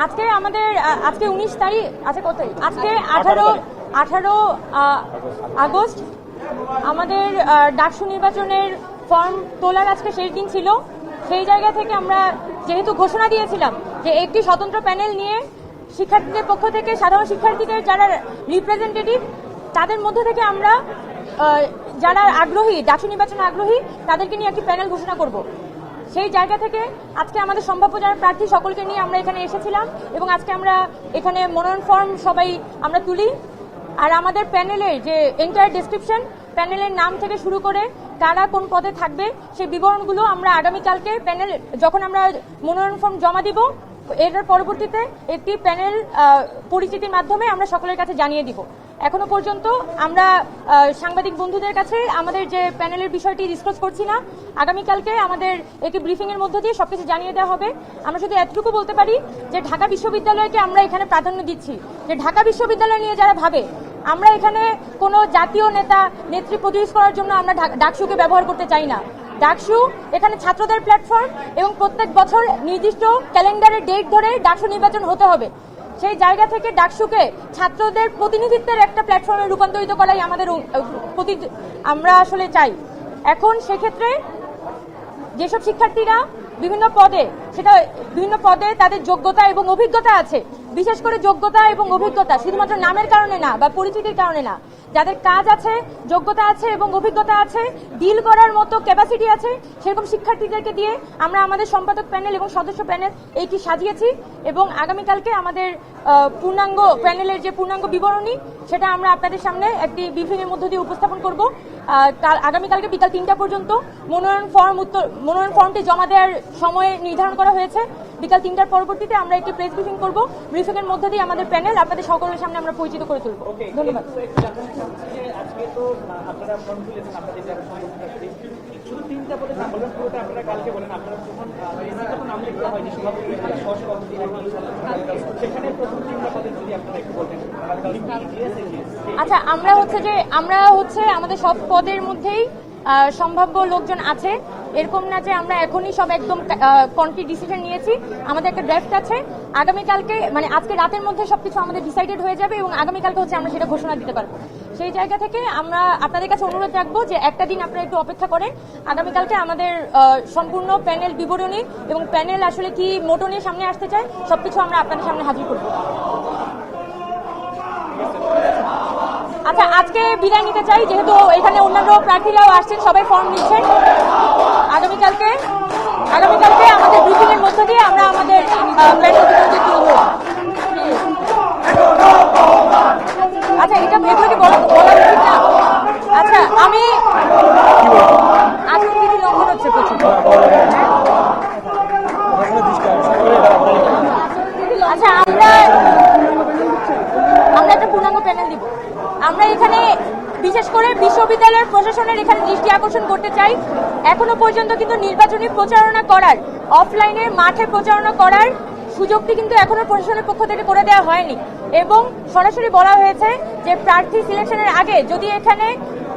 আজকে 19 তারিখ আছে, কত তারিখ? আজকে 18 আগস্ট আমাদের ডাকসু নির্বাচনের ফর্ম তোলার আজকে শেষ দিন ছিল। সেই জায়গা থেকে আমরা যেহেতু ঘোষণা দিয়েছিলাম যে একটি স্বতন্ত্র প্যানেল নিয়ে শিক্ষার্থীদের পক্ষ থেকে সাধারণ শিক্ষার্থীদের যারা রিপ্রেজেন্টেটিভ তাদের মধ্যে থেকে আমরা যারা আগ্রহী, ডাকসু নির্বাচনে আগ্রহী, তাদেরকে নিয়ে একটি প্যানেল ঘোষণা করব। সেই জায়গা থেকে আজকে আমাদের সম্ভাব্য যারা প্রার্থী সকলকে নিয়ে আমরা এখানে এসেছিলাম এবং আজকে আমরা এখানে মনোনয়ন ফর্ম সবাই আমরা তুলি। আর আমাদের প্যানেলের যে এন্টায়ার ডেসক্রিপশন, প্যানেলের নাম থেকে শুরু করে কারা কোন পদে থাকবে সেই বিবরণগুলো আমরা আগামীকালকে প্যানেল যখন আমরা মনোনয়ন ফর্ম জমা দিব এটার পরবর্তীতে একটি প্যানেল পরিচিতির মাধ্যমে আমরা সকলের কাছে জানিয়ে দিব। এখনো পর্যন্ত আমরা সাংবাদিক বন্ধুদের কাছে আমাদের যে প্যানেলের বিষয়টি ডিসকাস করছি না, আগামীকালকে আমাদের একটি ব্রিফিং এর মধ্য দিয়ে সবকিছু জানিয়ে দেওয়া হবে। আমরা শুধু এতটুকু বলতে পারি যে ঢাকা বিশ্ববিদ্যালয়কে আমরা এখানে প্রাধান্য দিচ্ছি, যে ঢাকা বিশ্ববিদ্যালয় নিয়ে যারা ভাবে আমরা এখানে কোনো জাতীয় নেতা নেত্রী প্রতিষ্ঠা করার জন্য আমরা ডাকসুকে ব্যবহার করতে চাই না। ডাকসু এখানে ছাত্রদের প্ল্যাটফর্ম এবং প্রত্যেক বছর নির্দিষ্ট ক্যালেন্ডারের ডেট ধরে ডাকসু নির্বাচন হতে হবে। সেই জায়গা থেকে ডাকসুকে ছাত্রদের প্রতিনিধিত্বের একটা প্ল্যাটফর্মে রূপান্তরিত করাই আমাদের আমরা আসলে চাই। এখন সেক্ষেত্রে যেসব শিক্ষার্থীরা বিভিন্ন পদে তাদের যোগ্যতা এবং অভিজ্ঞতা আছে, বিশেষ করে যোগ্যতা এবং অভিজ্ঞতা শুধুমাত্র নামের কারণে না বা পরিচিতির কারণে না, যাদের কাজ আছে, যোগ্যতা আছে এবং অভিজ্ঞতা আছে, ডিল করার মতো ক্যাপাসিটি আছে, সেরকম শিক্ষার্থীদেরকে দিয়ে আমরা আমাদের সম্পাদক প্যানেল এবং সদস্য প্যানেল এইটি সাজিয়েছি এবং আগামীকালকে আমাদের পূর্ণাঙ্গ প্যানেলের যে পূর্ণাঙ্গ বিবরণী সেটা আমরা আপনাদের সামনে একটি ব্রিফিংয়ের মধ্য দিয়ে উপস্থাপন করব। আগামীকালকে বিকাল 3টা পর্যন্ত মনোনয়ন ফর্মটি জমা দেওয়ার সময় নির্ধারণ করা হয়েছে। বিকাল 3টার পরবর্তীতে আমরা একটি প্রেস ব্রিফিং করব। ব্রিফিংয়ের মধ্য দিয়ে আমাদের প্যানেল আপনাদের সকলের সামনে আমরা পরিচিত করে তুলব। ধন্যবাদ। আচ্ছা, আমরা আমাদের সব পদের মধ্যেই সম্ভাব্য লোকজন আছে, এরকম না যে আমরা এখনই সব একদম কনক্রিট ডিসিশন নিয়েছি। আমাদের একটা ড্রাফট আছে, আগামীকালকে মানে আজকে রাতের মধ্যে সবকিছু আমাদের ডিসাইডেড হয়ে যাবে এবং আগামীকালকে আমরা সেটা ঘোষণা দিতে পারবো। সেই জায়গা থেকে আমরা আপনাদের কাছে অনুরোধ রাখবো যে একটা দিন আপনারা একটু অপেক্ষা করেন। আগামীকালকে আমাদের সম্পূর্ণ প্যানেল বিবরণী এবং প্যানেল আসলে কি মোটো নিয়ে সামনে আসতে চায় সবকিছু আমরা আপনাদের সামনে হাজির করবো। আচ্ছা, আজকে বিদায় নিতে চাই, যেহেতু এখানে অন্যান্য প্রার্থীরাও আসছেন, সবাই ফর্ম নিচ্ছেন। আগামীকালকে আমাদের ব্রিফিং এর মধ্য দিয়ে আমরা আমাদের আচ্ছা, এটা এগুলোকে বলা উচিত না। আচ্ছা, আমি আচরণবিধি লঙ্ঘন হচ্ছে প্রচুর। আচ্ছা, আমরা একটা পূর্ণাঙ্গ প্যানেল দিব। আমরা এখানে বিশেষ করে বিশ্ববিদ্যালয়ের প্রশাসনের এখানে দৃষ্টি আকর্ষণ করতে চাই, এখনো পর্যন্ত কিন্তু নির্বাচনী প্রচারণা করার, অফলাইনের মাঠে প্রচারণা করার সুযোগটি কিন্তু এখনো প্রশাসনের পক্ষ থেকে করে দেওয়া হয়নি এবং সরাসরি বলা হয়েছে যে প্রার্থী সিলেকশনের আগে যদি এখানে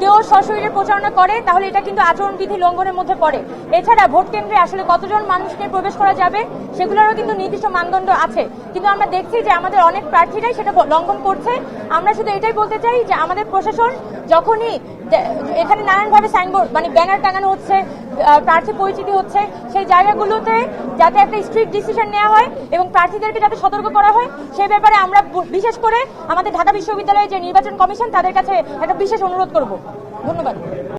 কেউ সশরীরে প্রচারণা করে তাহলে এটা কিন্তু আচরণবিধি লঙ্ঘনের মধ্যে পড়ে। এছাড়া ভোট কেন্দ্রে আসলে কতজন মানুষকে প্রবেশ করা যাবে সেগুলোরও কিন্তু নির্দিষ্ট মানদণ্ড আছে, কিন্তু আমরা দেখছি যে আমাদের অনেক প্রার্থীরাই সেটা লঙ্ঘন করছে। আমরা শুধু এটাই বলতে চাই যে আমাদের প্রশাসন যখনই এখানে নানানভাবে সাইনবোর্ড মানে ব্যানার টাঙানো হচ্ছে, প্রার্থী পরিচিতি হচ্ছে, সেই জায়গাগুলোতে যাতে একটা স্ট্রিক্ট ডিসিশন নেওয়া হয় এবং প্রার্থীদেরকে যাতে সতর্ক করা হয় সেই ব্যাপারে আমরা বিশেষ করে আমাদের ঢাকা বিশ্ববিদ্যালয়ের যে নির্বাচন কমিশন তাদের কাছে একটা বিশেষ অনুরোধ করব। ধন্যবাদ।